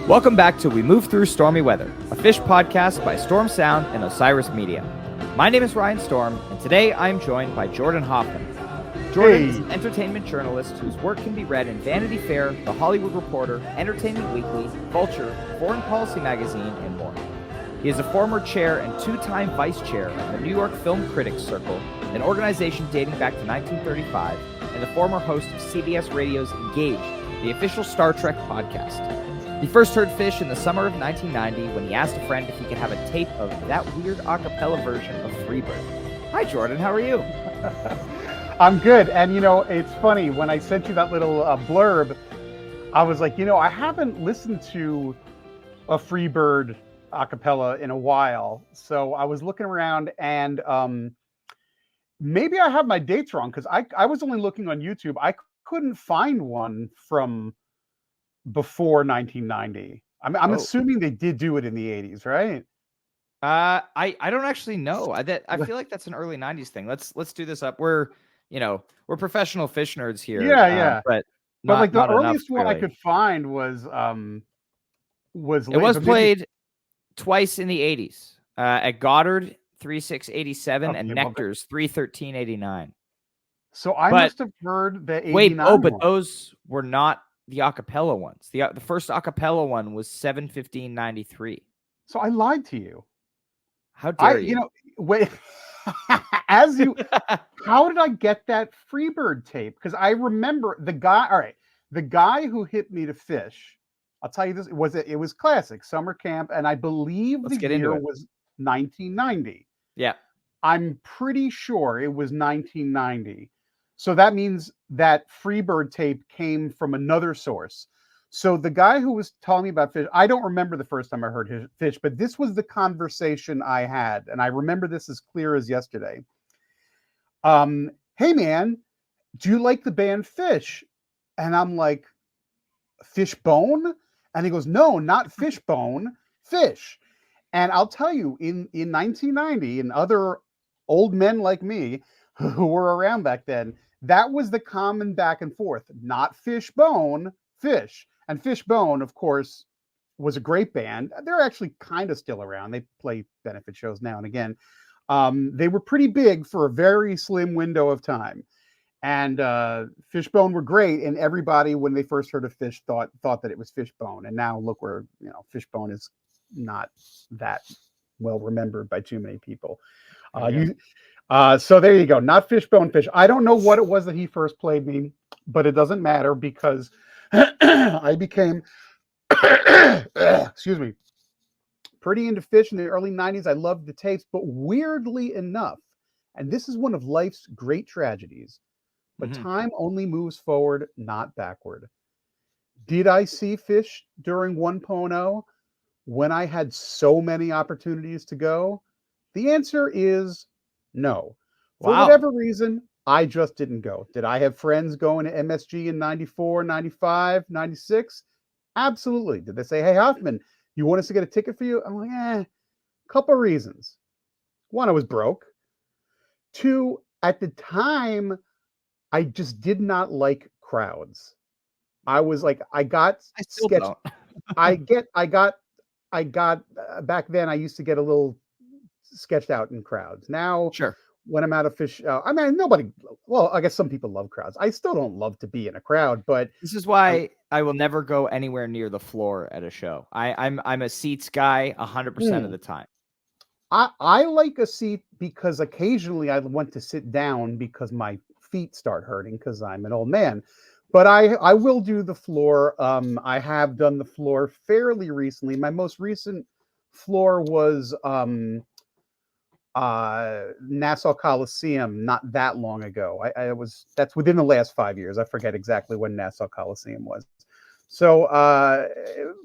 Welcome back to We Move Through Stormy Weather, a Phish podcast by Storm Sound and Osiris Media. My name is Ryan Storm, and today I am joined by Jordan Hoffman. Jordan is an entertainment journalist whose work can be read in Vanity Fair, The Hollywood Reporter, Entertainment Weekly, Vulture, Foreign Policy Magazine, and more. He is a former chair and two-time vice chair of the New York Film Critics Circle, an organization dating back to 1935, and the former host of CBS Radio's Engage, the official Star Trek podcast. He first heard Phish in the summer of 1990 when he asked a friend if he could have a tape of that weird a cappella version of Freebird. Hi, Jordan. How are you? I'm good. And, it's funny. When I sent you that little blurb, I was like, I haven't listened to a Freebird a cappella in a while. So I was looking around and maybe I have my dates wrong because I was only looking on YouTube. I couldn't find one from before 1990. I'm assuming they did do it in the 80s, right? I don't actually know. I feel like that's an early 90s thing. Let's do this up. We're professional Phish nerds here. Yeah. But like the earliest enough, one really. I could find was it was played twice in the 80s. At Goddard 3/6/87 and Nectar's 3/13/89. So I must have heard the 89 but those were not the acapella ones. The first acapella one was 7/15/93. So I lied to you. How dare you? Wait. How did I get that Freebird tape? Because I remember the guy. All right, the guy who hit me to Phish. I'll tell you this. It was classic summer camp, and I believe the year was 1990. Yeah, I'm pretty sure it was 1990. So that means that Freebird tape came from another source. So the guy who was telling me about Phish, I don't remember the first time I heard Phish, but this was the conversation I had. And I remember this as clear as yesterday. Hey man, do you like the band Phish? And I'm like, Fishbone? And he goes, no, not Fishbone, Phish. And I'll tell you, in 1990, and other old men like me who were around back then, that was the common back and forth, not Fishbone, Phish. And Fishbone, of course, was a great band. They're actually kind of still around. They play benefit shows now and again. They were pretty big for a very slim window of time. And Fishbone were great. And everybody, when they first heard of Phish, thought that it was Fishbone. And now look where, Fishbone is not that well remembered by too many people. So there you go. Not Fishbone, Phish. I don't know what it was that he first played me, but it doesn't matter because I became, excuse me, pretty into Phish in the early 90s. I loved the tapes, but weirdly enough, and this is one of life's great tragedies, but time only moves forward, not backward. Did I see Phish during 1.0 when I had so many opportunities to go? The answer is no. For whatever reason, I just didn't go. Did I have friends going to MSG in 94, 95, 96? Absolutely. Did they say, hey, Hoffman, you want us to get a ticket for you? I'm like, couple reasons. One, I was broke. Two, at the time, I just did not like crowds. I was like, I got back then I used to get a little sketched out in crowds. Now, sure. When I'm out of Phish, I guess some people love crowds. I still don't love to be in a crowd, but this is why I will never go anywhere near the floor at a show. I'm a seats guy 100% of the time. I like a seat because occasionally I want to sit down because my feet start hurting because I'm an old man. But I will do the floor. I have done the floor fairly recently. My most recent floor was Nassau Coliseum not that long ago. That's within the last 5 years. I forget exactly when Nassau Coliseum was. So,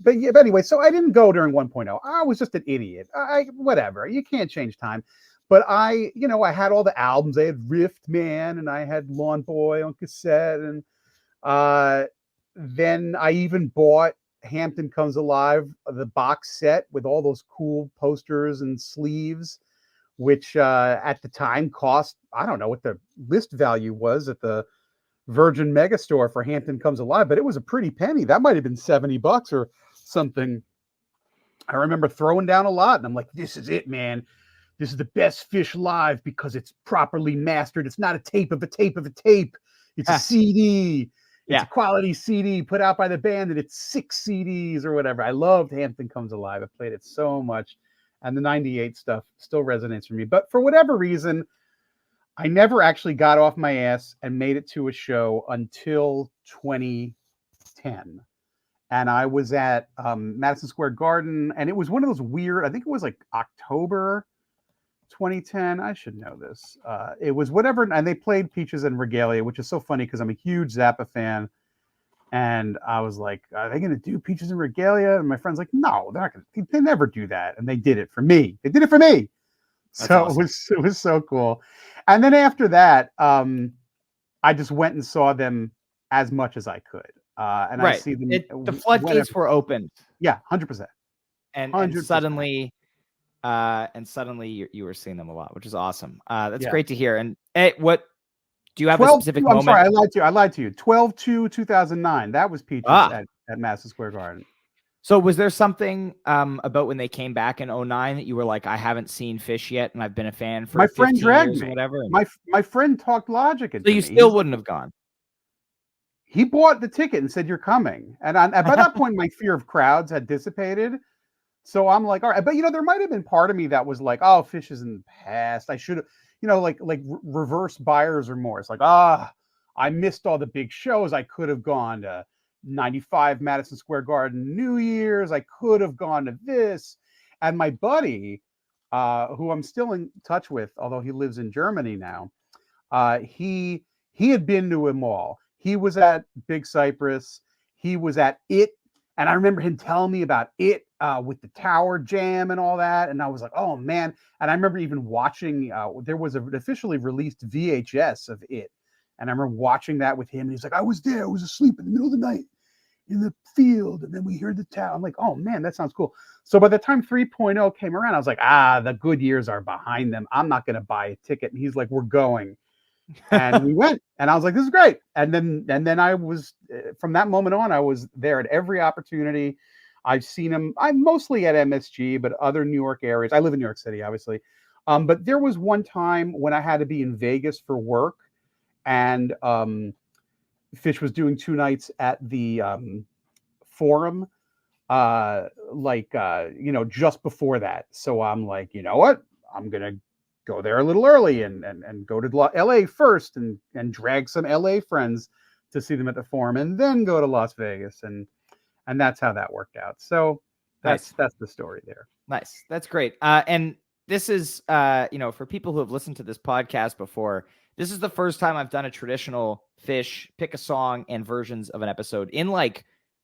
but anyway, so I didn't go during 1.0. I was just an idiot. Whatever. You can't change time. But I had all the albums. I had Rift Man and I had Lawn Boy on cassette. And then I even bought Hampton Comes Alive, the box set with all those cool posters and sleeves, which at the time cost, I don't know what the list value was at the Virgin Megastore for Hampton Comes Alive, but it was a pretty penny. That might have been $70 or something, I remember throwing down a lot, and I'm like, this is it, man. This is the best Phish live because it's properly mastered. It's not a tape of a tape of a tape. It's a CD. It's a quality CD put out by the band, and it's 6 CDs or whatever. I loved Hampton Comes Alive. I played it so much. And the 98 stuff still resonates for me. But for whatever reason, I never actually got off my ass and made it to a show until 2010. And I was at Madison Square Garden, and it was one of those weird, I think it was like October 2010. I should know this. It was whatever, and they played Peaches and Regalia, which is so funny because I'm a huge Zappa fan. And I was like, are they going to do Peaches and Regalia? And my friend's like, no, they're not going to. They never do that. And they did it for me. They did it for me. That's so awesome. It was so cool. And then after that, I just went and saw them as much as I could. And I see them. The floodgates were opened. Yeah, 100%. And suddenly you were seeing them a lot, which is awesome. That's great to hear. And what do you have a specific moment? I'm sorry, I lied to you. 12/2/2009. That was Peaches at Madison Square Garden. So was there something about when they came back in 2009 that you were like, I haven't seen Phish yet, and I've been a fan for 15 years or whatever? My friend talked logic into me. So you still wouldn't have gone? He bought the ticket and said, you're coming. And by that point, my fear of crowds had dissipated. So I'm like, all right. But, there might have been part of me that was like, oh, Phish is in the past. I should have, like reverse buyer's remorse. Like, I missed all the big shows. I could have gone to 95 Madison Square Garden New Year's. I could have gone to this. And my buddy, who I'm still in touch with, although he lives in Germany now, he had been to them all. He was at Big Cypress. He was at It. And I remember him telling me about It with the Tower Jam and all that. And I was like, oh, man. And I remember even watching, there was an officially released VHS of It. And I remember watching that with him. And he's like, I was there. I was asleep in the middle of the night in the field. And then we heard the tower. I'm like, oh, man, that sounds cool. So by the time 3.0 came around, I was like, the good years are behind them. I'm not going to buy a ticket. And he's like, we're going. And we went, and I was like, this is great. And then I was, from that moment on, I was there at every opportunity. I've seen him. I'm mostly at MSG, but other New York areas. I live in New York City, obviously. But there was one time when I had to be in Vegas for work, and Phish was doing 2 nights at the Forum, just before that. So I'm like, you know what? I'm gonna go there a little early and go to LA first and drag some LA friends to see them at the Forum, and then go to Las Vegas. And that's how that worked out. So that's the story there. Nice. That's great. And this is, for people who have listened to this podcast before, this is the first time I've done a traditional Phish pick a song and versions of an episode in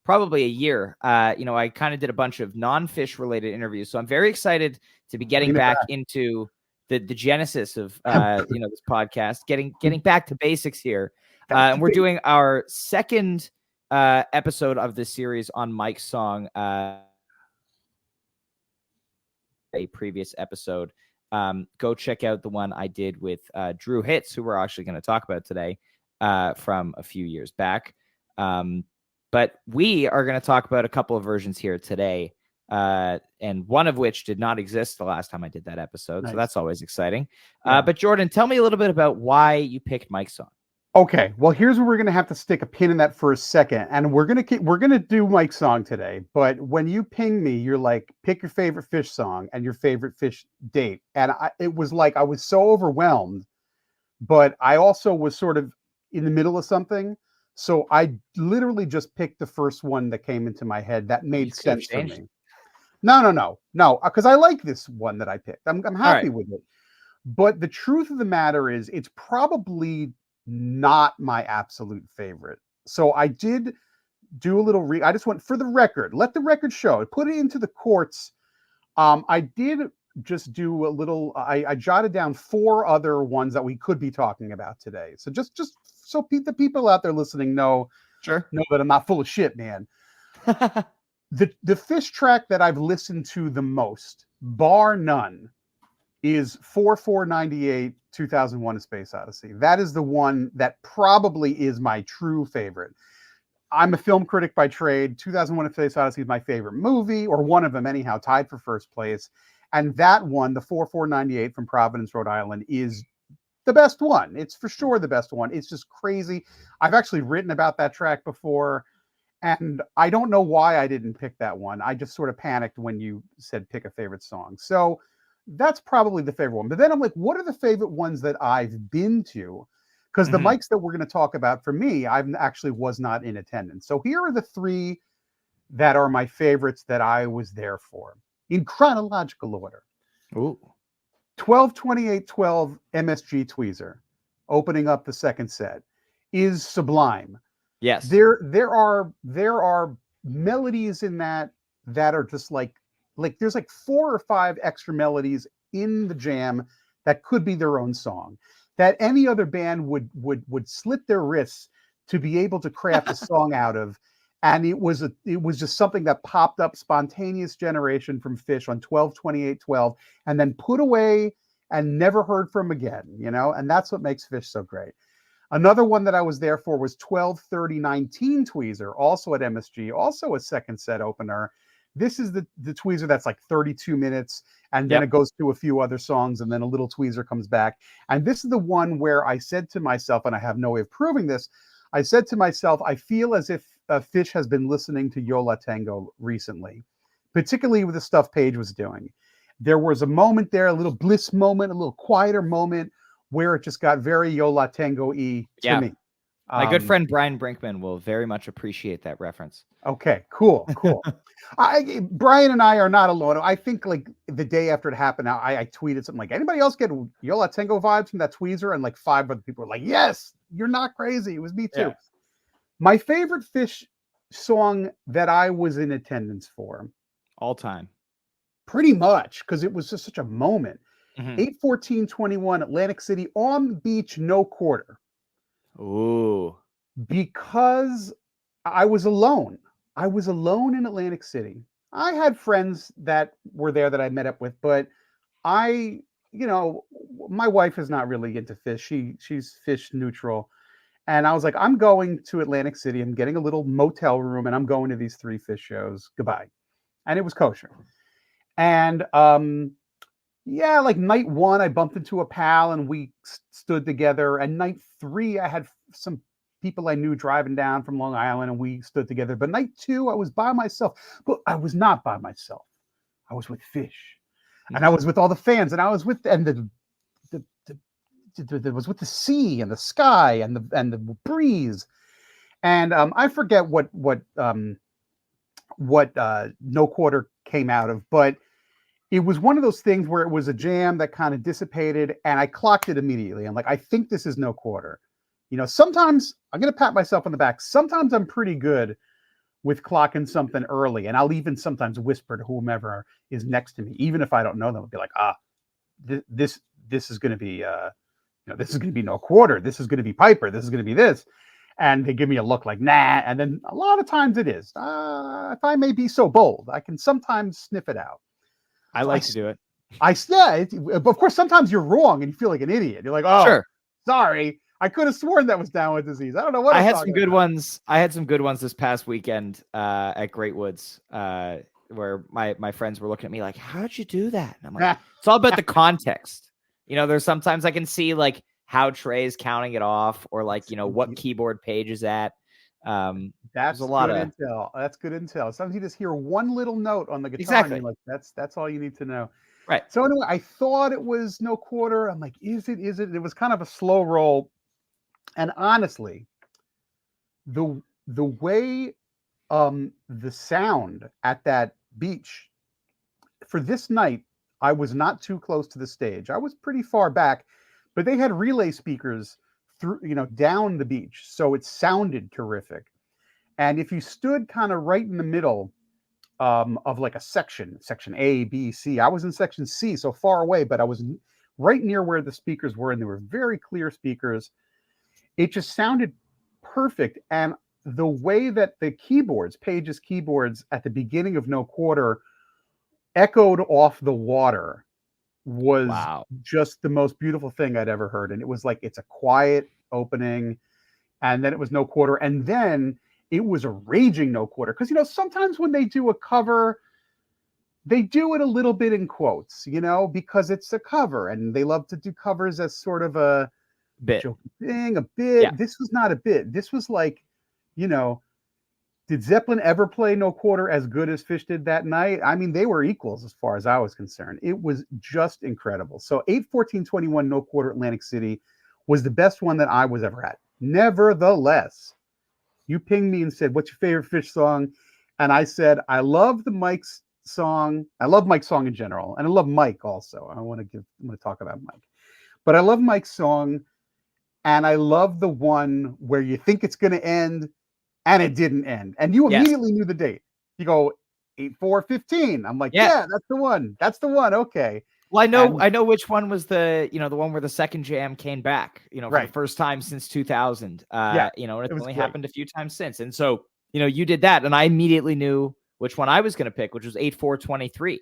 probably a year. I kind of did a bunch of non-Phish related interviews. So I'm very excited to be getting back into the genesis of this podcast, getting back to basics here. And we're doing our second episode of this series on Mike's song, a previous episode. Go check out the one I did with Drew Hitz, who we're actually going to talk about today, from a few years back. But we are going to talk about a couple of versions here today. And one of which did not exist the last time I did that episode. Nice. So that's always exciting. Yeah. But Jordan, tell me a little bit about why you picked Mike's song. Okay. Well, here's where we're going to have to stick a pin in that for a second. And we're going to do Mike's song today. But when you ping me, you're like, pick your favorite Phish song and your favorite Phish date. And it was like, I was so overwhelmed, but I also was sort of in the middle of something. So I literally just picked the first one that came into my head that made sense to me. No, because I like this one that I picked. I'm happy with it. But the truth of the matter is, it's probably not my absolute favorite. So I did do a little I just went for the record. Let the record show. Put it into the courts. I did just do a little. I jotted down 4 other ones that we could be talking about today. So just so the people out there listening know that I'm not full of shit, man. The Phish track that I've listened to the most, bar none, is 4/4/98, 2001: A Space Odyssey. That is the one that probably is my true favorite. I'm a film critic by trade. 2001: A Space Odyssey is my favorite movie, or one of them anyhow, tied for first place. And that one, the 4498 from Providence, Rhode Island, is the best one. It's for sure the best one. It's just crazy. I've actually written about that track before, and I don't know why I didn't pick that one. I just sort of panicked when you said pick a favorite song. So that's probably the favorite one. But then I'm like, what are the favorite ones that I've been to? Because the mics that we're going to talk about, for me, I actually was not in attendance. So here are the three that are my favorites that I was there for in chronological order. Ooh. 12/28/12 MSG Tweezer, opening up the second set, is sublime. Yes. There are melodies in that are just like there's like 4 or 5 extra melodies in the jam that could be their own song, that any other band would slit their wrists to be able to craft a song out of. And it was just something that popped up, spontaneous generation from Phish on 12/28/12, and then put away and never heard from again, and that's what makes Phish so great. Another one that I was there for was 12/30/19 Tweezer, also at MSG, also a second set opener. This is the Tweezer that's like 32 minutes, and then it goes to a few other songs, and then a little Tweezer comes back. And this is the one where I said to myself, and I have no way of proving this, I said to myself, I feel as if Phish has been listening to Yo La Tengo recently, particularly with the stuff Page was doing. There was a moment there, a little bliss moment, a little quieter moment, where it just got very Yo La Tengo-y to me. My good friend Brian Brinkman will very much appreciate that reference. Okay, cool. Brian and I are not alone. I think like the day after it happened, I tweeted something like, anybody else get Yo La Tengo vibes from that Tweezer? And like 5 other people were like, yes, you're not crazy. It was me too. Yeah. My favorite Phish song that I was in attendance for. All time. Pretty much, because it was just such a moment. 8/14/21, Atlantic City, on the beach, no quarter. Ooh. Because I was alone. I was alone in Atlantic City. I had friends that were there that I met up with, but my wife is not really into Phish. She's Phish neutral. And I was like, I'm going to Atlantic City. I'm getting a little motel room, and I'm going to these 3 Phish shows. Goodbye. And it was kosher. And like night 1, I bumped into a pal, and we stood together. And night 3, I had some people I knew driving down from Long Island, and we stood together. But night 2, I was by myself. But I was not by myself. I was with Phish, and I was with all the fans, and I was with it was with the sea and the sky and the breeze, and I forget what No Quarter came out of, but it was one of those things where it was a jam that kind of dissipated, and I clocked it immediately. I'm like, I think this is No Quarter. Sometimes I'm going to pat myself on the back. Sometimes I'm pretty good with clocking something early, and I'll even sometimes whisper to whomever is next to me, even if I don't know them. I'll be like, this is going to be this is going to be No Quarter. This is going to be Piper. This is going to be this. And they give me a look like, nah. And then a lot of times it is. If I may be so bold, I can sometimes sniff it out. I like to do it. Of course, sometimes you're wrong and you feel like an idiot. You're like, oh, sure. Sorry. I could have sworn that was down with disease. I don't know what I had some good ones. I had some good ones this past weekend at Great Woods, where my friends were looking at me like, how'd you do that? And I'm like, it's all about the context. There's sometimes I can see like how Trey's counting it off, or like, what keyboard Page is at. That's a lot of intel. That's good intel. Sometimes you just hear one little note on the guitar. Exactly. And you're like, that's all you need to know. Right. So anyway, I thought it was No Quarter. I'm like, is it? It was kind of a slow roll. And honestly, the way the sound at that beach for this night, I was not too close to the stage. I was pretty far back, but they had relay speakers through, down the beach. So it sounded terrific. And if you stood kind of right in the middle of like a section A, B, C, I was in section C, so far away, but I was right near where the speakers were, and they were very clear speakers. It just sounded perfect. And the way that the keyboards, Page's keyboards at the beginning of No Quarter, echoed off the water was just the most beautiful thing I'd ever heard. And it was like, it's a quiet opening, and then it was No Quarter. And then it was a raging no quarter. Because, you know, sometimes when they do a cover, they do it a little bit in quotes, you know, because it's a cover and they love to do covers as sort of a Bit. joking thing, a bit. Yeah. This was not a bit. This was like, you know, did Zeppelin ever play no quarter as good as Phish did that night? I mean, they were equals as far as I was concerned. It was just incredible. So 8/14/21 no quarter Atlantic City was the best one that I was ever at. Nevertheless, you pinged me and said, "What's your favorite Phish song?" And I said, "I love the Mike's song. I love Mike's song in general, and I love Mike also. I want to talk about Mike, but I love Mike's song, and I love the one where you think it's going to end." And it didn't end. And you immediately knew the date. You go 8/4/15. I'm like, yeah, that's the one. That's the one. Okay. Well, I know which one was the one where the second jam came back, for the first time since 2000. And it's only happened a few times since. And so, you did that. And I immediately knew which one I was going to pick, which was 8/4/23.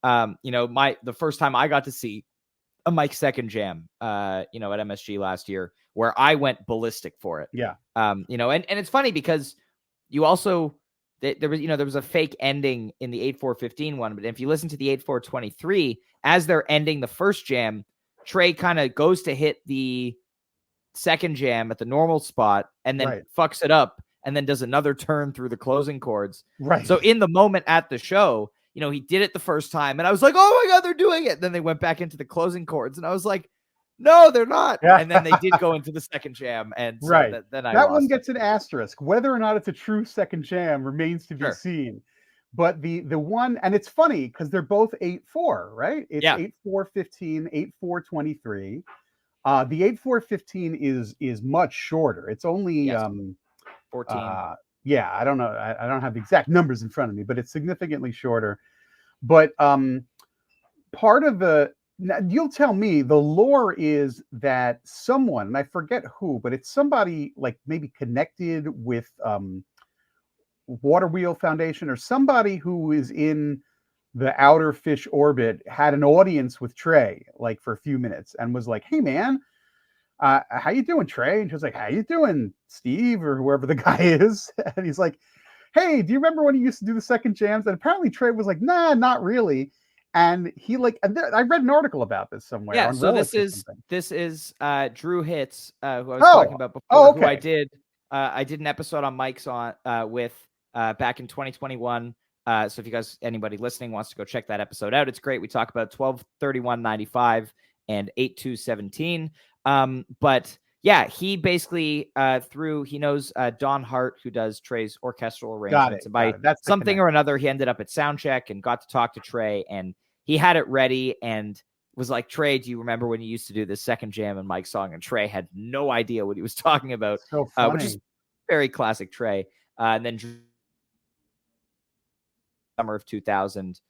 The first time I got to see a Mike second jam, at MSG last year, where I went ballistic for it. Yeah. And it's funny because you also, there was a fake ending in the 8/4/15 one, but if you listen to the 8/4/23, as they're ending the first jam, Trey kind of goes to hit the second jam at the normal spot and then fucks it up and then does another turn through the closing chords. Right. So in the moment at the show, he did it the first time and I was like, oh my God, they're doing it. Then they went back into the closing chords and I was like, no, they're not. Yeah. And then they did go into the second jam. And so then that one gets an asterisk. Whether or not it's a true second jam remains to be seen. But the one, and it's funny because they're both 8/4, right? It's 8/4/15, 8/4/23. The 8/4/15 is much shorter. It's only 14. I don't know. I don't have the exact numbers in front of me, but it's significantly shorter. But part of now, you'll tell me, the lore is that someone, and I forget who, but it's somebody like maybe connected with Water Wheel Foundation or somebody who is in the outer Phish orbit, had an audience with Trey like for a few minutes and was like, "Hey man, how you doing, Trey?" And she was like, "How you doing, Steve?" or whoever the guy is. And he's like, "Hey, do you remember when you used to do the second jams?" And apparently Trey was like, "Nah, not really." And he I read an article about this somewhere. Yeah, on so Relic this is Drew Hitz, who I was talking about before. Who I did an episode on Mike's on with back in 2021. So if anybody listening wants to go check that episode out, it's great. We talk about 12/31/95 and 8/2/17. But yeah, he basically he knows Don Hart, who does Trey's orchestral arrangements. And by something or another, he ended up at Soundcheck and got to talk to Trey, and he had it ready and was like, "Trey, do you remember when you used to do the second jam in Mike's song?" And Trey had no idea what he was talking about, which is very classic Trey. And then summer of 2000,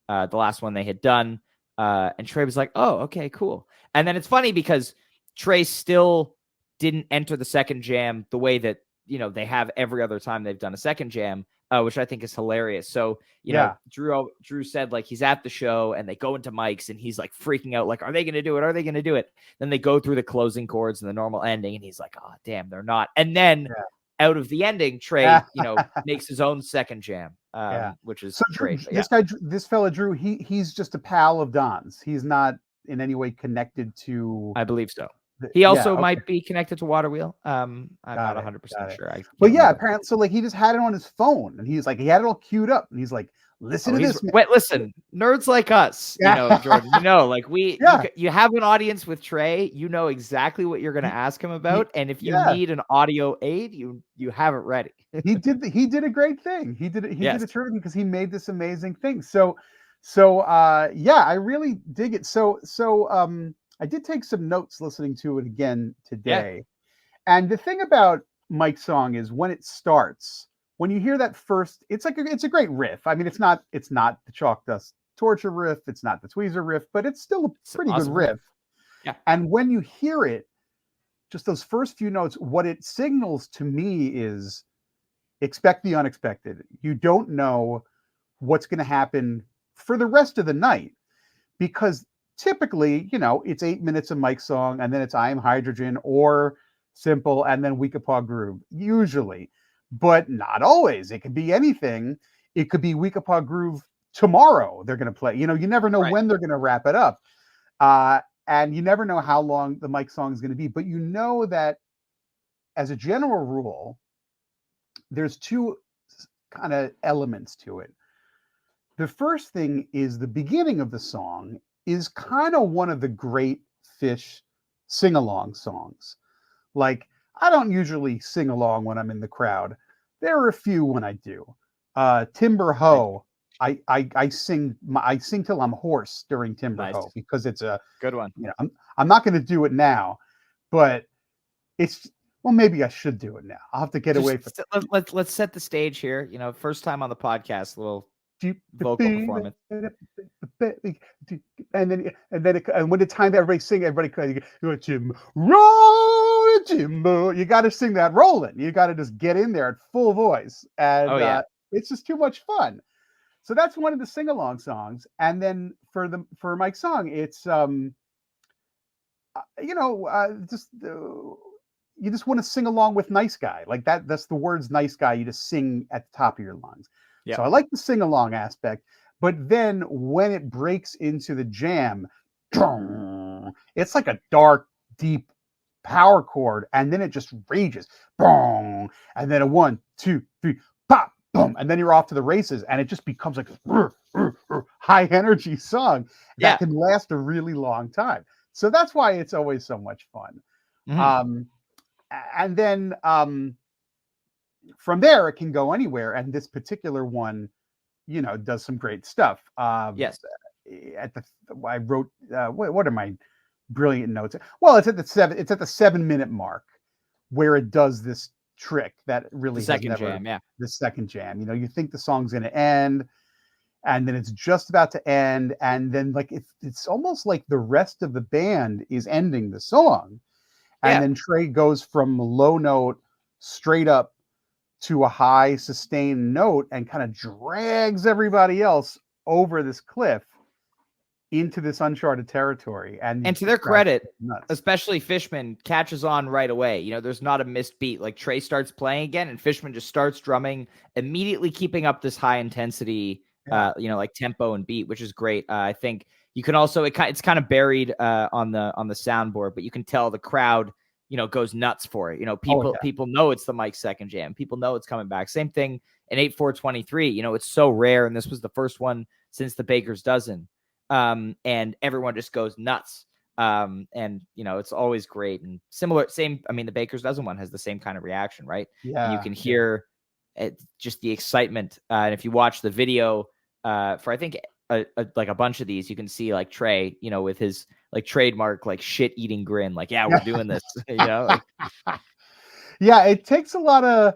the last one they had done, and Trey was like, "Oh, okay, cool." And then it's funny because Trey still didn't enter the second jam the way that they have every other time they've done a second jam, which I think is hilarious. So Drew said, like, he's at the show and they go into Mike's and he's like freaking out, like, are they going to do it? Are they going to do it? Then they go through the closing chords and the normal ending, and he's like, oh damn, they're not. And then out of the ending, Trey, makes his own second jam, which is great. This fella Drew, he's just a pal of Don's. He's not in any way connected to. I believe so. He also might be connected to Water Wheel. I'm not 100% sure. But yeah, apparently, so like he just had it on his phone, and he's like, he had it all queued up, and he's like, listen to this. Wait, listen, nerds like us, Jordan, like you have an audience with Trey, you know exactly what you're going to ask him about, and if you need an audio aid, you have it ready. He did a great thing. He did a terrific, because he made this amazing thing. So I really dig it. So I did take some notes listening to it again today. And the thing about Mike's song is when it starts, when you hear that first, it's a great riff. I mean, it's not the Chalk Dust Torture riff, it's not the Tweezer riff, but it's still a pretty good riff. Yeah. And when you hear it, just those first few notes, what it signals to me is expect the unexpected. You don't know what's going to happen for the rest of the night, because typically, it's 8 minutes of Mike's song, and then it's I Am Hydrogen or Simple, and then Weekapaw Groove, usually. but not always. It could be anything. It could be Weekapaw Groove tomorrow. They're going to play. You never know when they're going to wrap it up. And you never know how long the Mike song is going to be. But you know that as a general rule, there's two kind of elements to it. The first thing is the beginning of the song is kind of one of the great Phish sing-along songs. Like, I don't usually sing along when I'm in the crowd. There are a few when I do. Timber Ho, I sing till I'm hoarse during Timber Ho because it's a good one. I'm not going to do it now, but maybe I should do it now. I'll have to get away from. Let's set the stage here. First time on the podcast, a little vocal performance. And when the time everybody sing, everybody go Jim, roll Jimbo. You got to sing that rolling. You got to just get in there at full voice, and it's just too much fun. So that's one of the sing along songs. And then for Mike's song, it's you just want to sing along with Nice Guy, like that. That's the words Nice Guy. You just sing at the top of your lungs. Yep. So I like the sing along aspect, but then when it breaks into the jam, it's like a dark, deep power chord, and then it just rages, and then a 1, 2, 3, pop, boom, and then you're off to the races, and it just becomes like a high energy song that can last a really long time. So that's why it's always so much fun. Mm-hmm. And then from there, it can go anywhere. And this particular one, does some great stuff. Yes. I wrote, what are my brilliant notes? Well, it's at the 7-minute mark where it does this trick that really the second jam. You think the song's going to end, and then it's just about to end. And then like, it's almost like the rest of the band is ending the song. And then Trey goes from low note straight up to a high sustained note and kind of drags everybody else over this cliff into this uncharted territory. And to their credit, especially Fishman catches on right away. There's not a missed beat. Like Trey starts playing again and Fishman just starts drumming, immediately keeping up this high intensity, like tempo and beat, which is great. I think you can also, it's kind of buried on the soundboard, but you can tell the crowd, goes nuts for it. People know it's the Mike's second jam. People know it's coming back. Same thing in 8/4/23. It's so rare, and this was the first one since the Baker's Dozen. And everyone just goes nuts. And it's always great and similar. The Baker's Dozen one has the same kind of reaction, right? Yeah. And you can hear just the excitement. And if you watch the video for, I think, like a bunch of these, you can see like Trey, with his like trademark like shit eating grin, like we're doing this. Yeah, it takes a lot of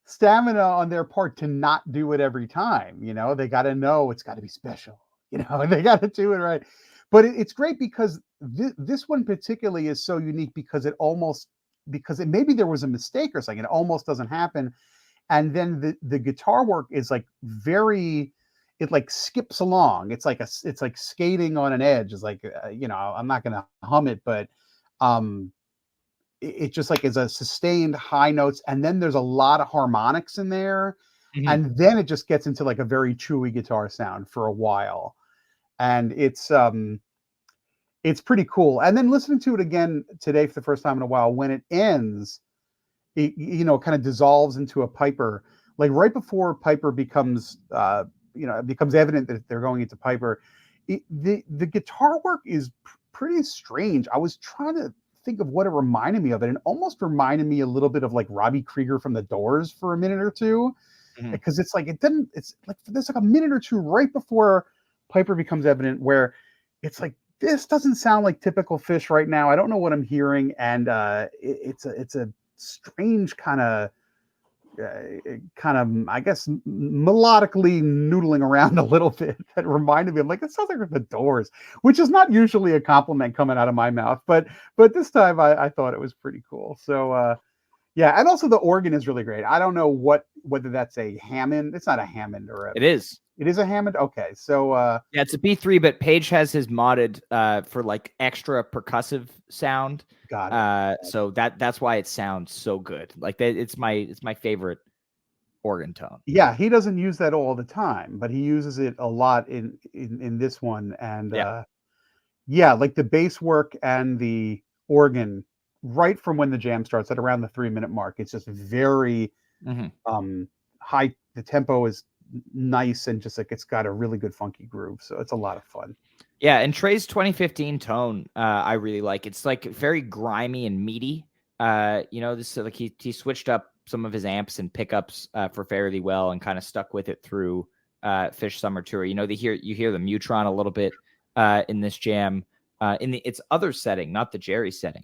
stamina on their part to not do it every time. They got to know it's got to be special. And they got to do it right. But it's great because this one particularly is so unique because maybe there was a mistake or something. It almost doesn't happen, and then the guitar work is like it like skips along. It's like skating on an edge. It's like, I'm not going to hum it, but it just like is a sustained high notes. And then there's a lot of harmonics in there. Mm-hmm. And then it just gets into like a very chewy guitar sound for a while. And it's pretty cool. And then listening to it again today for the first time in a while, when it ends, it kind of dissolves into a Piper, like right before Piper becomes, it becomes evident that they're going into Piper. The guitar work is pretty strange. I was trying to think of what it reminded me of, and it almost reminded me a little bit of like Robbie Krieger from The Doors for a minute or two, because it's like it's like there's like a minute or two right before Piper becomes evident where it's like, this doesn't sound like typical Phish right now. I don't know what I'm hearing, and it's a strange kind of, I guess, melodically noodling around a little bit that reminded me. I'm like, it sounds like The Doors, which is not usually a compliment coming out of my mouth, but this time I thought it was pretty cool. So and also the organ is really great. I don't know whether that's a Hammond. It's not a Hammond It is. It is a Hammond. Okay, so it's a B3, but Page has his modded for like extra percussive sound. Got it. So that's why it sounds so good. Like it's my favorite organ tone. Yeah, he doesn't use that all the time, but he uses it a lot in this one. And yeah, like the bass work and the organ right from when the jam starts at around the 3-minute mark, it's just very high. The tempo is nice and just like it's got a really good funky groove. So it's a lot of fun. Yeah, and Trey's 2015 tone, I really like. It's like very grimy and meaty. This like he switched up some of his amps and pickups for fairly well, and kind of stuck with it through Phish Summer Tour. You hear the Mutron a little bit in this jam, in its other setting, not the Jerry setting.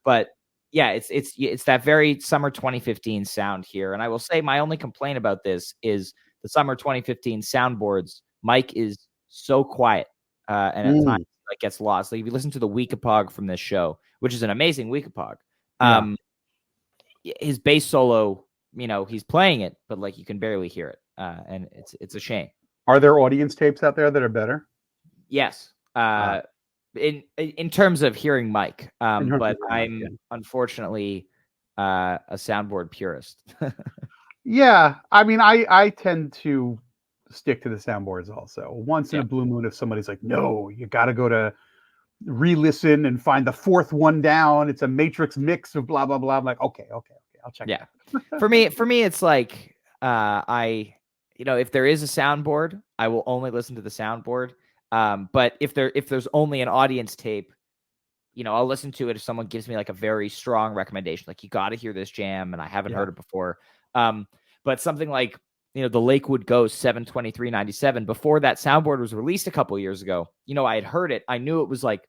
But yeah, it's that very summer 2015 sound here. And I will say my only complaint about this is the summer 2015 soundboards. Mike is so quiet, and at times like gets lost. Like if you listen to the Weekapog from this show, which is an amazing Weekapog, his bass solo, he's playing it, but like you can barely hear it, and it's a shame. Are there audience tapes out there that are better? Yes, in terms of hearing Mike, but I'm unfortunately a soundboard purist. Yeah, I mean, I tend to stick to the soundboards also. Once in a blue moon, if somebody's like, no, you got to go to re-listen and find the fourth one down. It's a matrix mix of blah, blah, blah. I'm like, okay, I'll check it out. For me, it's like, if there is a soundboard, I will only listen to the soundboard. But if there's only an audience tape, I'll listen to it if someone gives me like a very strong recommendation, like you got to hear this jam and I haven't heard it before. But something like, the Lakewood Ghost 7/23/97, before that soundboard was released a couple years ago, I had heard it. I knew it was like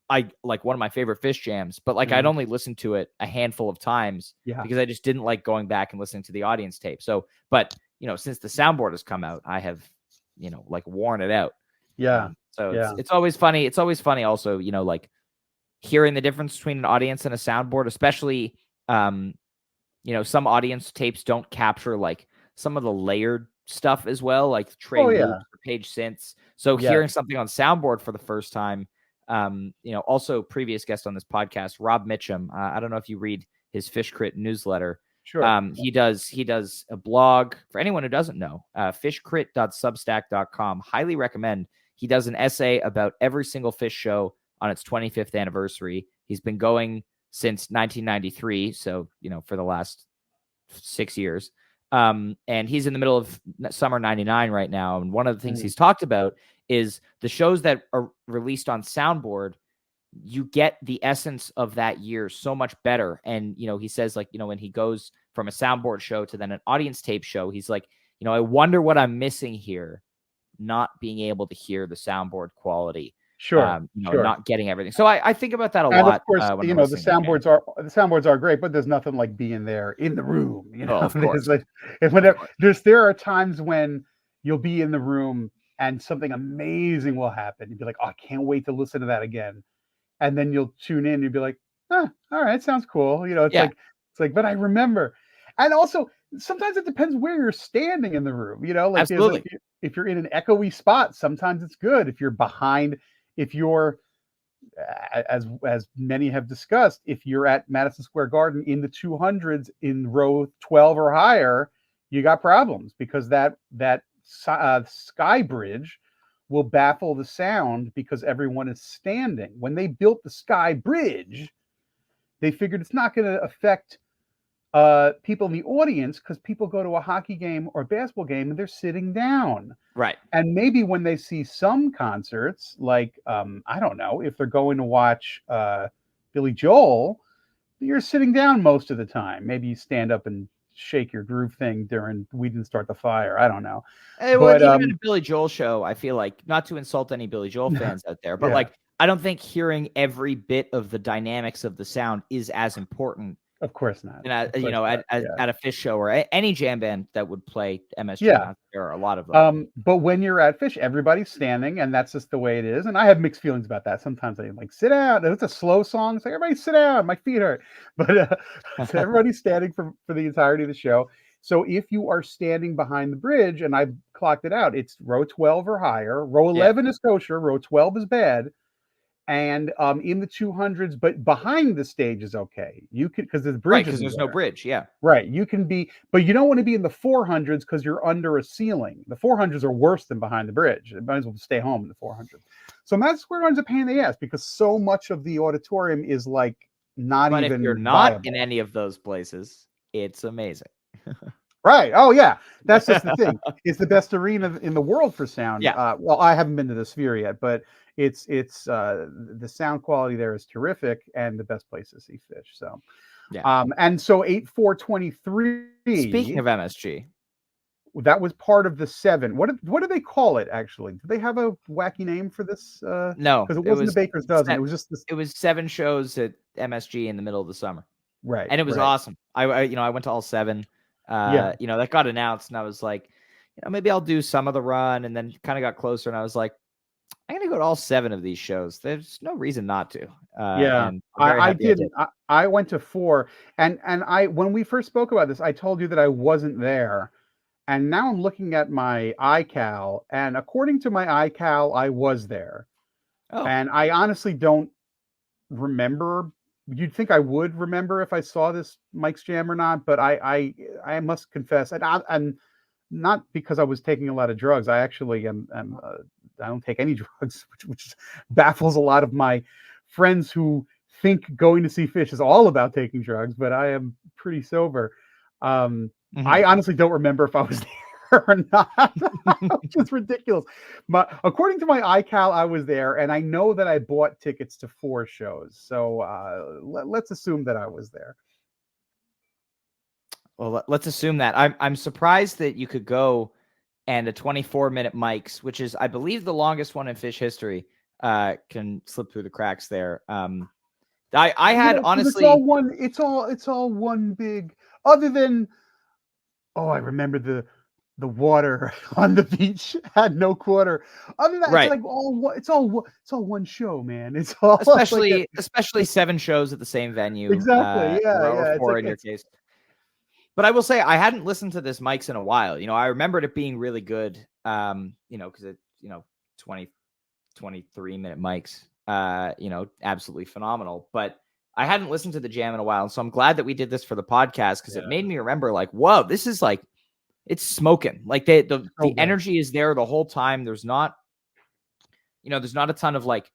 one of my favorite Phish jams, but like I'd only listened to it a handful of times because I just didn't like going back and listening to the audience tape. So, but since the soundboard has come out, I have, like worn it out. It's always funny. It's always funny also, like hearing the difference between an audience and a soundboard, especially, some audience tapes don't capture like some of the layered stuff as well, like Trey loops or Page synths. So hearing something on soundboard for the first time, also previous guest on this podcast, Rob Mitchum. I don't know if you read his Phish Crit newsletter. Sure. He does a blog for anyone who doesn't know, fishcrit.substack.com. Highly recommend. He does an essay about every single Phish show on its 25th anniversary. He's been going since 1993. So, for the last 6 years. And he's in the middle of summer 99 right now. And one of the things he's talked about is the shows that are released on soundboard, you get the essence of that year so much better. And, he says like, when he goes from a soundboard show to then an audience tape show, he's like, I wonder what I'm missing here, not being able to hear the soundboard quality. Not getting everything. So I think about that a lot. Of course, the soundboards are great, but there's nothing like being there in the room. Of course. There are times when you'll be in the room and something amazing will happen. You'll be like, oh, I can't wait to listen to that again. And then you'll tune in. You'll be like, all right, sounds cool. It's like, but I remember. And also, sometimes it depends where you're standing in the room. Absolutely. If you're in an echoey spot, sometimes it's good. If you're behind. If you're, as many have discussed, if you're at Madison Square Garden in the 200s in row 12 or higher, you got problems because that sky bridge will baffle the sound because everyone is standing. When they built the sky bridge, they figured it's not going to affect people in the audience because people go to a hockey game or a basketball game and they're sitting down. Right. And maybe when they see some concerts, like, I don't know, if they're going to watch Billy Joel, you're sitting down most of the time. Maybe you stand up and shake your groove thing during We Didn't Start the Fire. I don't know. But even in a Billy Joel show, I feel like, not to insult any Billy Joel fans out there, but like, I don't think hearing every bit of the dynamics of the sound is as important. Of course not. And at a Phish show or any jam band that would play MSG, there are a lot of them. But when you're at Phish, everybody's standing, and that's just the way it is. And I have mixed feelings about that. Sometimes I'm like, sit down. It's a slow song. It's like, everybody sit down. My feet hurt. But so everybody's standing for the entirety of the show. So if you are standing behind the bridge, and I clocked it out, it's row 12 or higher. Row 11 is kosher. Row 12 is bad. and in the 200s, but behind the stage is okay. You can, because the bridge Right, because isn't there's no there. bridge. Yeah. Right, you can be, but you don't want to be in the 400s because you're under a ceiling. The 400s are worse than behind the bridge. You might as well stay home in the 400s. So Madison Square Garden's a pain in the ass because so much of the auditorium is like not But if you're even not in viable. any of those places, it's amazing. Right. Oh yeah, that's just the thing. It's the best arena in the world for sound. Yeah. Well, I haven't been to the Sphere yet, but it's the sound quality there is terrific and the best place to see Phish. So, Yeah. and so 8423. Speaking of MSG, That was part of the 7. What do they call it actually? Do they have a wacky name for this? no, Because it wasn't the Baker's Dozen. It was just this. it was 7 shows at MSG in the middle of the summer, Right. and it was Right. awesome. I went to all 7. Yeah. That got announced, and I was like, maybe I'll do some of the run, and then kind of got closer, and I was like, I'm gonna go to all 7 of these shows. There's no reason not to. Yeah. And I'm very I happy I did. didn't. I went to 4, and I when we first spoke about this, I told you that I wasn't there. And now I'm looking at my iCal, and according to my iCal, I was there. Oh, And I honestly don't remember. You'd think I would remember if I saw this Mike's Jam or not, but I must confess, and not because I was taking a lot of drugs. I actually am I don't take any drugs, which baffles a lot of my friends who think going to see Phish is all about taking drugs. But I am pretty sober. I honestly don't remember if I was there or not, which is ridiculous. But according to my iCal, I was there, and I know that I bought tickets to 4 shows. So let's assume that I was there. Well, let's assume that. I'm surprised that you could go and a 24-minute mics, which is, I believe, the longest one in Phish history, can slip through the cracks there. I had honestly, It's all one big. Other than, oh, I remember the water on the beach had no quarter. Other than that, right, it's like it's all one show, man. It's all especially 7 shows at the same venue. Exactly. Yeah. Or Yeah. 4 in your case. But I will say I hadn't listened to this mics in a while. I remembered it being really good. Because it 20, 23-minute mics. Absolutely phenomenal. But I hadn't listened to the jam in a while, so I'm glad that we did this for the podcast because it made me remember, like, whoa, this is like, it's smoking. Like the energy is there the whole time. There's not, there's not a ton of like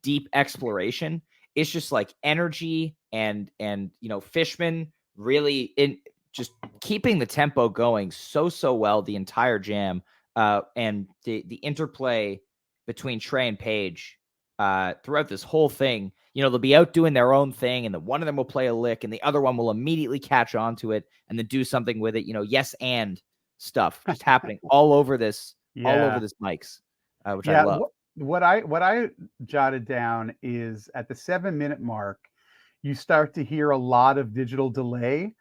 deep exploration. It's just like energy and Fishman really in just keeping the tempo going so well the entire jam. And the interplay between Trey and Page throughout this whole thing. They'll be out doing their own thing, and then one of them will play a lick, and the other one will immediately catch on to it and then do something with it. Yes and stuff just happening all over this mics, which I love. What I jotted down is at the 7-minute mark, you start to hear a lot of digital delay,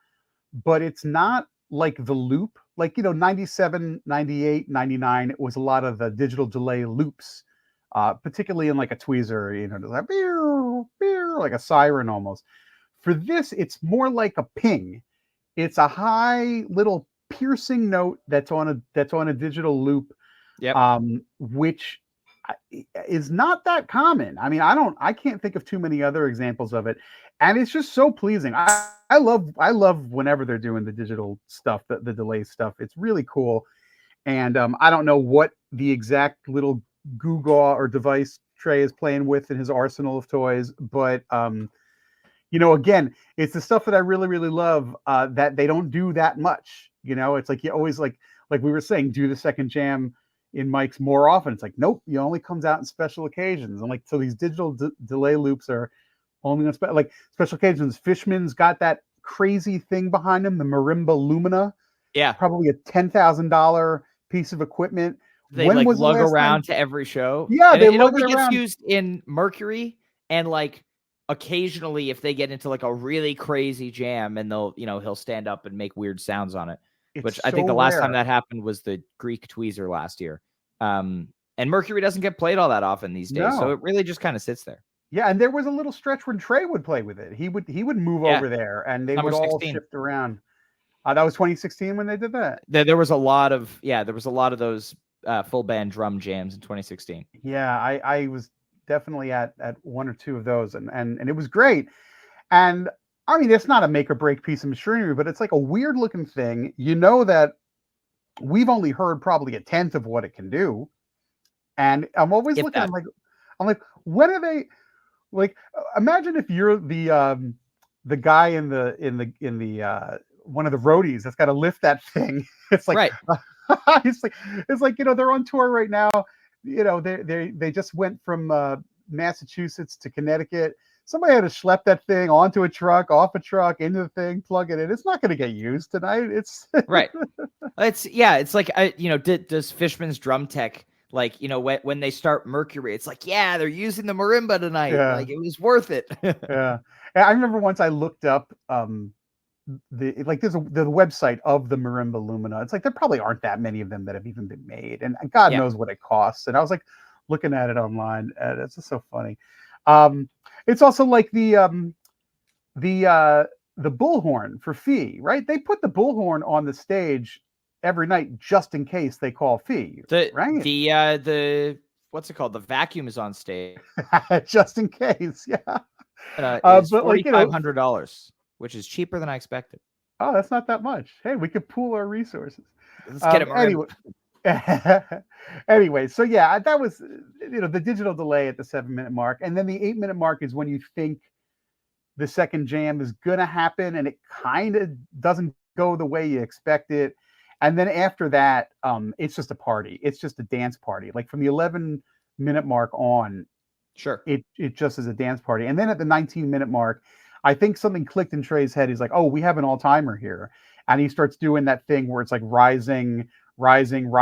but it's not like the loop. Like 97, 98, 99, it was a lot of the digital delay loops. Particularly in like a tweezer, like, beer, beer, like a siren almost. For this, it's more like a ping. It's a high little piercing note that's on a digital loop, which is not that common. I mean, I can't think of too many other examples of it, and it's just so pleasing. I love whenever they're doing the digital stuff, the delay stuff. It's really cool, and I don't know what the exact little Google or device Trey is playing with in his arsenal of toys, but again, it's the stuff that I really, really love, that they don't do that much. It's like you always like we were saying, do the second jam in mics more often. It's like, nope, it only comes out in special occasions. And like, so these digital delay loops are only on special occasions. Fishman's got that crazy thing behind him, the Marimba Lumina. Yeah, probably a $10,000 piece of equipment. They like lug around to every show. Yeah, and it only gets used in Mercury, and like occasionally if they get into like a really crazy jam, and he'll stand up and make weird sounds on it. Which I think the last time that happened was the Greek tweezer last year. And Mercury doesn't get played all that often these days, so it really just kind of sits there. Yeah, and there was a little stretch when Trey would play with it. He would move over there, and they would all shift around. That was 2016 when they did that. There was a lot of those full band drum jams in 2016. Yeah, definitely at one or two of those, and it was great. And I mean, it's not a make or break piece of machinery, but it's like a weird looking thing. You know that we've only heard probably a tenth of what it can do, and I'm always If looking. that. I'm like, when are they? Like, imagine if you're the guy in the one of the roadies that's got to lift that thing. It's like, Right. it's like they're on tour right now. They just went from Massachusetts to Connecticut. Somebody had to schlep that thing onto a truck, off a truck, into the thing, plug it in. It's not going to get used tonight. It's Right. It's like does Fishman's drum tech, like, when they start Mercury, it's like, yeah, they're using the marimba tonight. yeah, Like, it was worth it. yeah. I remember once I looked up there's the website of the marimba lumina. It's like there probably aren't that many of them that have even been made, and God Yeah. knows what it costs. And I was like looking at it online, and it's just so funny. It's also like the bullhorn for Fee, right? They put the bullhorn on the stage every night just in case they call Fee, right? The what's it called? The vacuum is on stage. Just in case, yeah. It's But like $4,500, which is cheaper than I expected. Oh, that's not that much. Hey, we could pool our resources. Let's get it. Anyway, so yeah, that was the digital delay at the 7-minute mark, and then the 8-minute mark is when you think the second jam is gonna happen, and it kind of doesn't go the way you expect it. And then after that, it's just a party. It's just a dance party. Like from the 11-minute mark on, sure, it just is a dance party. And then at the 19-minute mark, I think something clicked in Trey's head. He's like, "Oh, we have an all-timer here," and he starts doing that thing where it's like rising, because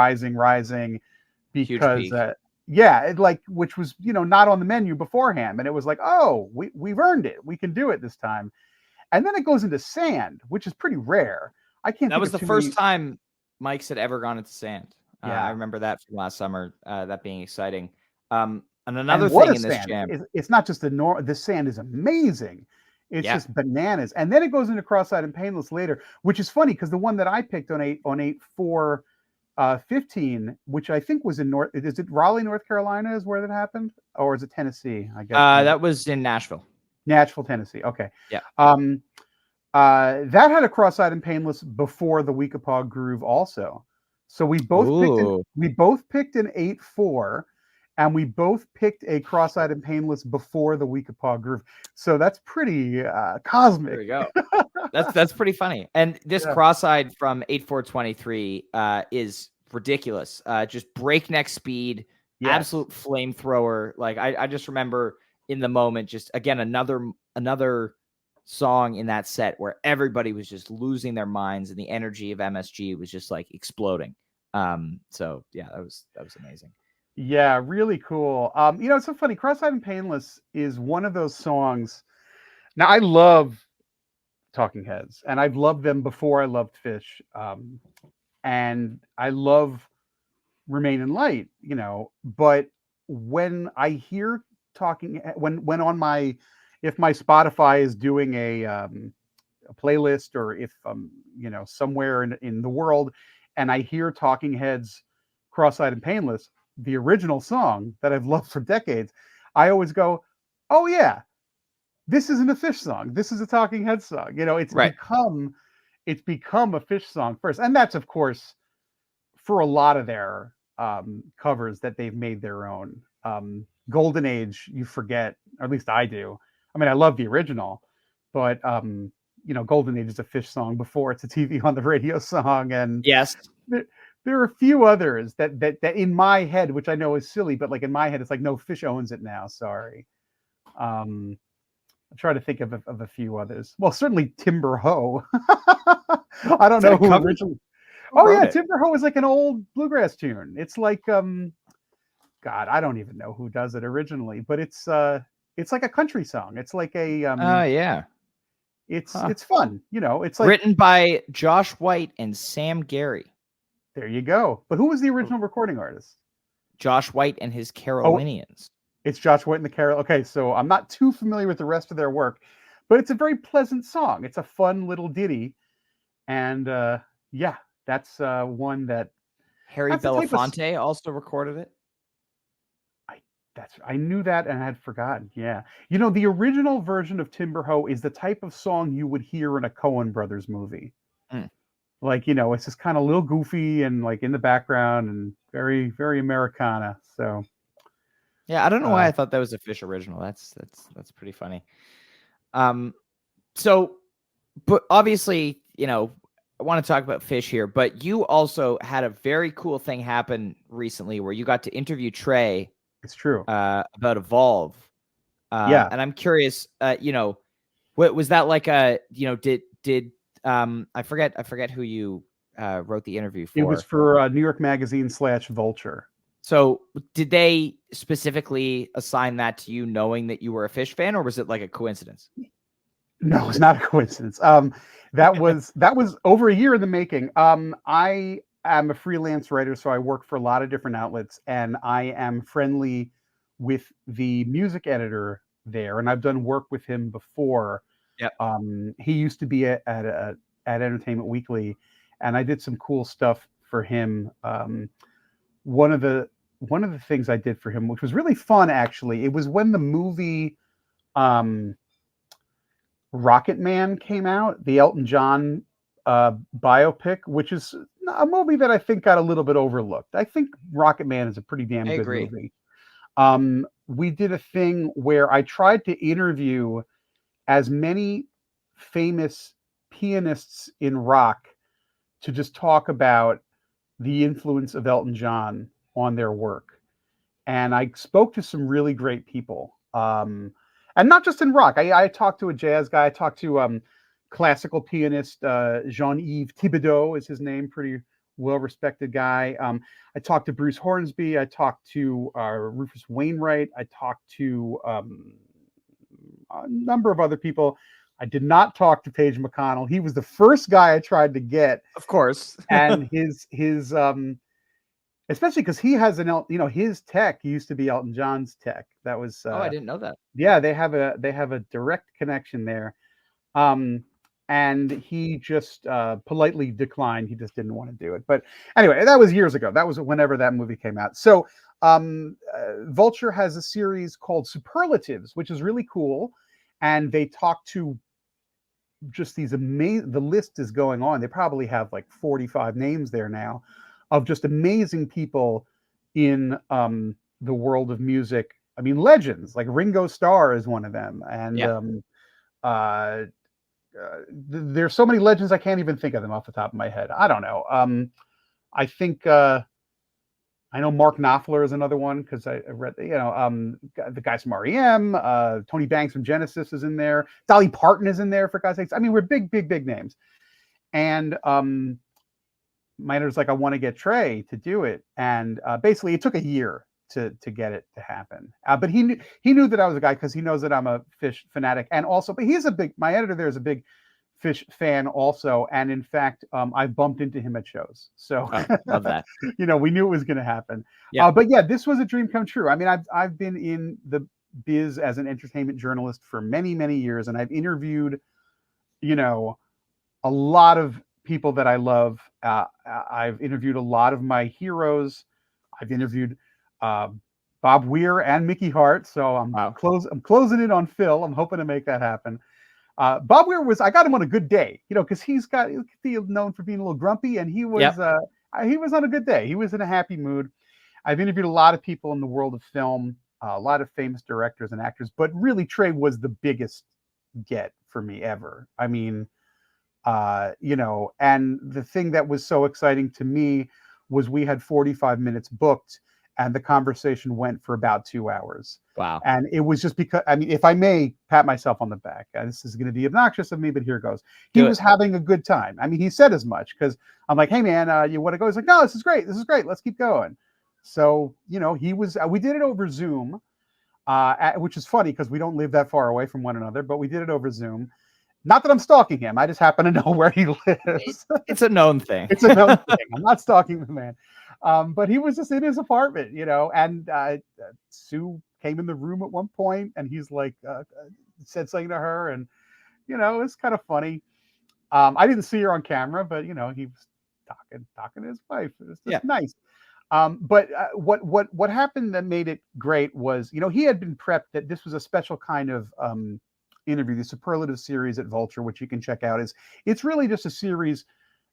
which was not on the menu beforehand, and it was like, "Oh, we've earned it. We can do it this time." And then it goes into Sand, which is pretty rare. I can't. That was the first time Mike's had ever gone into Sand. Yeah, I remember that from last summer. That being exciting. And another thing in this jam, it's not just the Sand is amazing. It's just bananas. And then it goes into Cross-Eyed and Painless later, which is funny because the one that I picked on 8/4/15, which I think was in is it Raleigh, North Carolina is where that happened? Or is it Tennessee? I guess that was in Nashville, Tennessee. Okay. Yeah. That had a Cross-Eyed and Painless before the Weekapaw Groove also. So we both picked an 8/4. And we both picked a Cross-Eyed and Painless before the Weekapaw Groove. So that's pretty cosmic. There you go. That's pretty funny. And this Cross-Eyed from 8/4/23 is ridiculous. Just breakneck speed, absolute flamethrower. Like I just remember in the moment, just again another song in that set where everybody was just losing their minds and the energy of MSG was just like exploding. So yeah, that was amazing. Yeah, really cool. It's so funny. Cross-Eyed and Painless is one of those songs. Now, I love Talking Heads, and I've loved them before I loved Phish. And I love Remain in Light, but when I hear when on if my Spotify is doing a playlist, or if somewhere in the world, and I hear Talking Heads, Cross-Eyed and Painless, the original song that I've loved for decades, I always go, "Oh yeah, this isn't a Phish song. This is a Talking Heads song." It's become a Phish song first, and that's of course for a lot of their covers that they've made their own. Golden Age, you forget, or at least I do. I mean, I love the original, but Golden Age is a Phish song before it's a TV on the radio song, and yes. There are a few others that in my head, which I know is silly, but like in my head, it's like, no, Phish owns it now. Sorry. I'm trying to think of a few others. Well, certainly Timber Ho. I don't know who originally. Oh yeah, Timber Ho is like an old bluegrass tune. It's like God, I don't even know who does it originally, but it's like a country song. It's like a yeah. It's fun, It's like written by Josh White and Sam Gary. There you go. But who was the original recording artist? Josh White and his Carolinians. It's Josh White and the Carol. Okay, so I'm not too familiar with the rest of their work, but it's a very pleasant song. It's a fun little ditty, and that's one that Harry Belafonte also recorded it. I I knew that and I had forgotten. Yeah. The original version of Timberho is the type of song you would hear in a Coen Brothers movie. Mm. Like, it's just kind of a little goofy and like in the background and very, very Americana. So, Yeah, I don't know why uh, I thought that was a Phish original. That's pretty funny. So, but obviously, I want to talk about Phish here, but you also had a very cool thing happen recently where you got to interview Trey it's true. about Evolve. Yeah. And I'm curious, what was that like? Did I forget who you wrote the interview It was for? for New York Magazine / Vulture. So did they specifically assign that to you knowing that you were a Phish fan, or was it like a coincidence? No, it's not a coincidence. That was over a year in the making. I am a freelance writer, so I work for a lot of different outlets, and I am friendly with the music editor there, and I've done work with him before. Yep. He used to be at Entertainment Weekly, and I did some cool stuff for him. One of the things I did for him, which was really fun, actually, it was when the movie Rocket Man came out, the Elton John biopic, which is a movie that I think got a little bit overlooked. I think Rocket Man is a pretty damn I good agree. movie. We did a thing where I tried to interview as many famous pianists in rock to just talk about the influence of Elton John on their work. And I spoke to some really great people. And not just in rock. I talked to a jazz guy. I talked to classical pianist Jean-Yves Thibodeau is his name, pretty well-respected guy. I talked to Bruce Hornsby. I talked to Rufus Wainwright. I talked to a number of other people. I did not talk to Paige McConnell. He was the first guy I tried to get, Of course. and his especially because he has his tech used to be Elton John's tech. That was Oh, I didn't know that. yeah, they have a direct connection there. And he just politely declined. He just didn't want to do it. But anyway, that was years ago. That was whenever that movie came out. So Vulture has a series called Superlatives, which is really cool. And they talk to just these amazing, the list is going on. They probably have like 45 names there now of just amazing people in the world of music. I mean, legends like Ringo Starr is one of them. And Yeah. there's so many legends, I can't even think of them off the top of my head. I don't know. I think I know Mark Knopfler is another one because I read, the guys from REM, Tony Banks from Genesis is in there. Dolly Parton is in there, for God's sakes. I mean, we're big, big, big names. And my editor's like, I want to get Trey to do it. And basically, it took a year to get it to happen. But he knew that I was a guy because he knows that I'm a Phish fanatic. And also, but my editor there is a big Phish fan also, and in fact, I bumped into him at shows. So love that. We knew it was going to happen. Yeah. But yeah, this was a dream come true. I mean, I've been in the biz as an entertainment journalist for many, many years, and I've interviewed, a lot of people that I love. I've interviewed a lot of my heroes. I've interviewed Bob Weir and Mickey Hart. So I'm closing it on Phil. I'm hoping to make that happen. Bob Weir I got him on a good day, because he's known for being a little grumpy, and he was on a good day. He was in a happy mood. I've interviewed a lot of people in the world of film, a lot of famous directors and actors, but really Trey was the biggest get for me ever. I mean, and the thing that was so exciting to me was we had 45 minutes booked, and the conversation went for about 2 hours. Wow. And it was just because, I mean, if I may pat myself on the back, this is going to be obnoxious of me, but here goes. He was having a good time. I mean, he said as much because I'm like, hey, man, you want to go? He's like, no, this is great. This is great. Let's keep going. So, we did it over Zoom, which is funny because we don't live that far away from one another, but we did it over Zoom. Not that I'm stalking him. I just happen to know where he lives. It's a known thing. It's a known thing. I'm not stalking the man. But he was just in his apartment, and Sue came in the room at one point, and he's like, said something to her, and, it's kind of funny. I didn't see her on camera, but, he was talking to his wife. It was just nice. But what happened that made it great was, he had been prepped that this was a special kind of interview, the superlative series at Vulture, which you can check out. It's really just a series.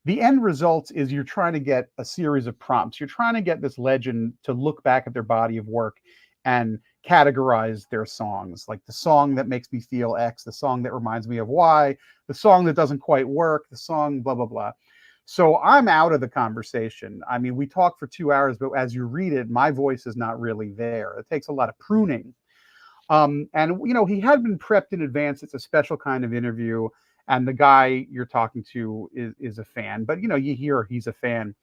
The end result is you're trying to get a series of prompts. You're trying to get this legend to look back at their body of work and categorize their songs, like the song that makes me feel X, the song that reminds me of Y, the song that doesn't quite work, the song blah, blah, blah. So I'm out of the conversation. I mean, we talk for 2 hours, but as you read it, my voice is not really there. It takes a lot of pruning. And he had been prepped in advance. It's a special kind of interview, and the guy you're talking to is a fan. But you hear he's a fan.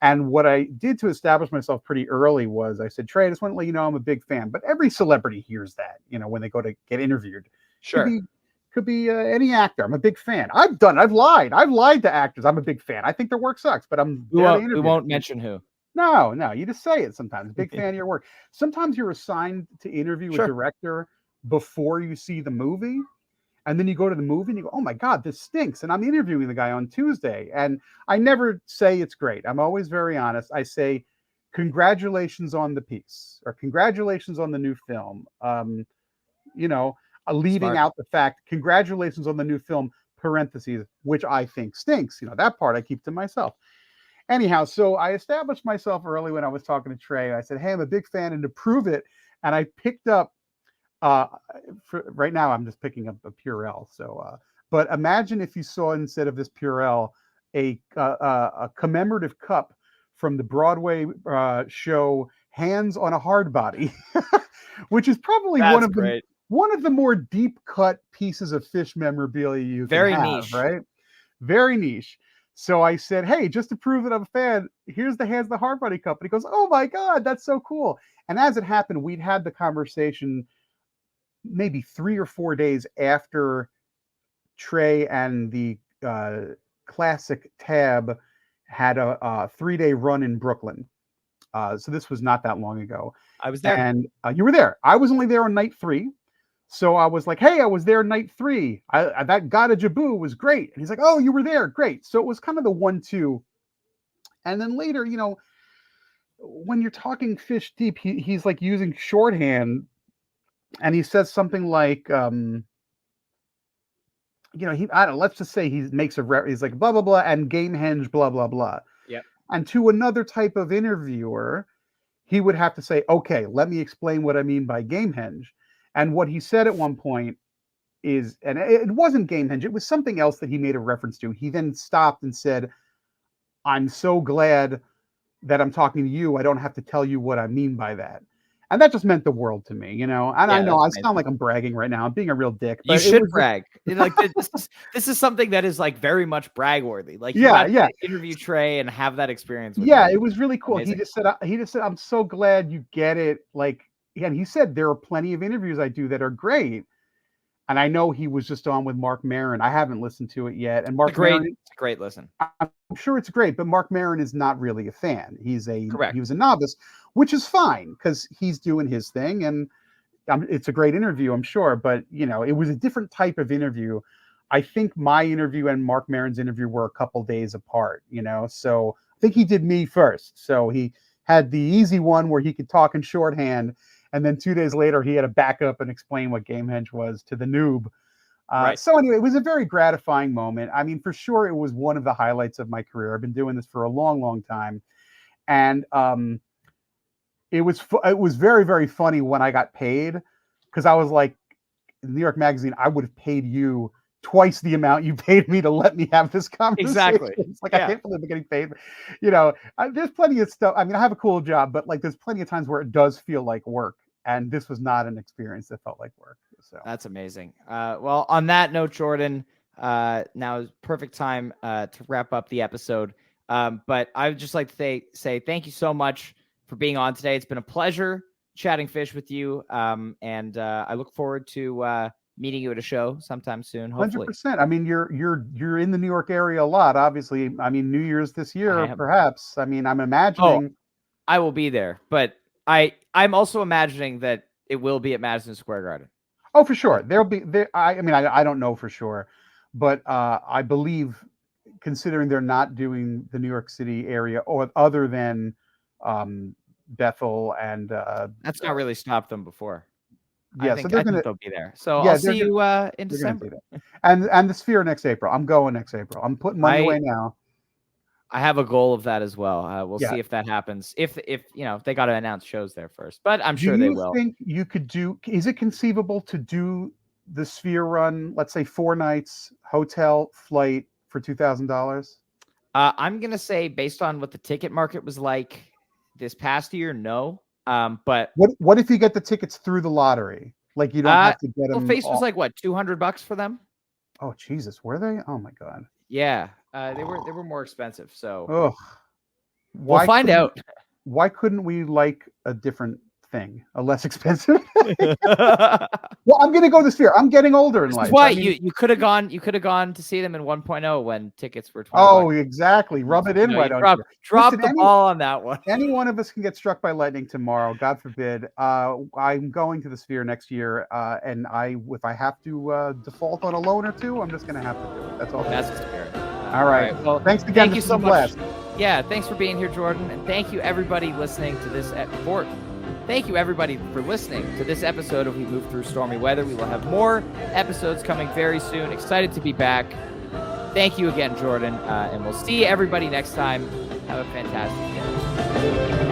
And what I did to establish myself pretty early was I said, Trey, I just want to let you know I'm a big fan. But every celebrity hears that, when they go to get interviewed. Sure. Could be any actor. I'm a big fan. I've lied to actors. I'm a big fan. I think their work sucks, but we won't mention who. No, you just say it sometimes. Big fan of your work. Sometimes you're assigned to interview a director before you see the movie. And then you go to the movie and you go, oh my God, this stinks. And I'm interviewing the guy on Tuesday. And I never say it's great. I'm always very honest. I say, congratulations on the piece, or congratulations on the new film. Leaving out the fact, congratulations on the new film, parentheses, which I think stinks. That part I keep to myself. Anyhow, so I established myself early when I was talking to Trey. I said, hey, I'm a big fan. And to prove it, and I picked up, right now I'm just picking up a Purell. So, but imagine if you saw, instead of this Purell, a commemorative cup from the Broadway show Hands on a Hard Body, which is probably one of the more deep cut pieces of Phish memorabilia you can have, niche. Right? Very niche. So I said, hey, just to prove that I'm a fan, here's the Hands on the Hard Body cup. And he goes, oh my God, that's so cool. And as it happened, we'd had the conversation maybe 3 or 4 days after Trey and the classic Tab had a 3-day run in Brooklyn. So this was not that long ago. I was there. And you were there. I was only there on night 3. So I was like, hey, I was there night 3. That Gotta Jaboo was great. And he's like, oh, you were there. Great. So it was kind of the 1-2. And then later, when you're talking Phish deep, he's like using shorthand. And he says something like, I don't know, let's just say he makes he's like, blah, blah, blah, and Gamehenge, blah, blah, blah. Yep. And to another type of interviewer, he would have to say, okay, let me explain what I mean by Gamehenge. And what he said at one point is, and it wasn't Gamehenge, it was something else that he made a reference to. He then stopped and said, I'm so glad that I'm talking to you. I don't have to tell you what I mean by that. And that just meant the world to me, And I know I sound like I'm bragging right now. I'm being a real dick. But you should brag. Like this is something that is like very much brag worthy. Like you to interview Trey and have that experience. With him. It was really cool. Amazing. He just said, I'm so glad you get it. Like, and he said there are plenty of interviews I do that are great. And I know he was just on with Mark Maron. I haven't listened to it yet. And Mark Maron, it's a great listen. I'm sure it's great, but Mark Maron is not really a fan. He was a novice, which is fine because he's doing his thing, and it's a great interview, I'm sure. But it was a different type of interview. I think my interview and Mark Maron's interview were a couple days apart. So I think he did me first. So he had the easy one where he could talk in shorthand. And then 2 days later, he had to back up and explain what Gamehenge was to the noob. Right. So anyway, it was a very gratifying moment. I mean, for sure, it was one of the highlights of my career. I've been doing this for a long, long time. And it was very, very funny when I got paid, because I was like, in New York Magazine, I would have paid you twice the amount you paid me to let me have this conversation. Exactly. It's like, I can't believe I'm getting paid. There's plenty of stuff. I mean, I have a cool job, but like, there's plenty of times where it does feel like work. And this was not an experience that felt like work. So that's amazing. Well, on that note, Jordan, now is perfect time to wrap up the episode. But I would just like to say thank you so much for being on today. It's been a pleasure chatting Phish with you. And I look forward to meeting you at a show sometime soon, hopefully. 100%. I mean, you're in the New York area a lot, obviously. I mean, New Year's this year, perhaps. I mean, I'm imagining. I will be there, but I'm also imagining that it will be at Madison Square Garden. Oh, for sure. There'll be there. I mean, I don't know for sure, but I believe, considering they're not doing the New York City area or other than Bethel and That's not really stopped them before. yeah, I think so they'll be there. So yeah, I'll see you in they're gonna December. do that. And the Sphere next April. I'm going next April. I'm putting money away now. I have a goal of that as well. We'll Yeah. see if that happens. If they got to announce shows there first, but I'm Do sure they you will. think you could do? Is it conceivable to do the Sphere run? Let's say 4 nights, hotel, flight for $2,000. I'm gonna say, based on what the ticket market was like this past year, no. But what if you get the tickets through the lottery? Like you don't have to get them. Phish was like what, $200 for them? Oh Jesus, were they? Oh my God. Yeah, they were more expensive. So Ugh. we'll find out. Why couldn't we like a different thing, a less expensive? Well, I'm gonna go to the Sphere. I'm getting older in life. Why you could have gone to see them in 1.0 when tickets were $20. Oh, exactly. Rub it in, why don't you? Drop the ball on that one. Any one of us can get struck by lightning tomorrow, God forbid. I'm going to the Sphere next year, and if I have to default on a loan or two, I'm just gonna have to do it. That's all. That's the spirit. All right. Well, thanks again. Thank you so much. Yeah, thanks for being here, Jordan, and thank you everybody listening to this Thank you, everybody, for listening to this episode of We Move Through Stormy Weather. We will have more episodes coming very soon. Excited to be back. Thank you again, Jordan, and we'll see everybody next time. Have a fantastic day.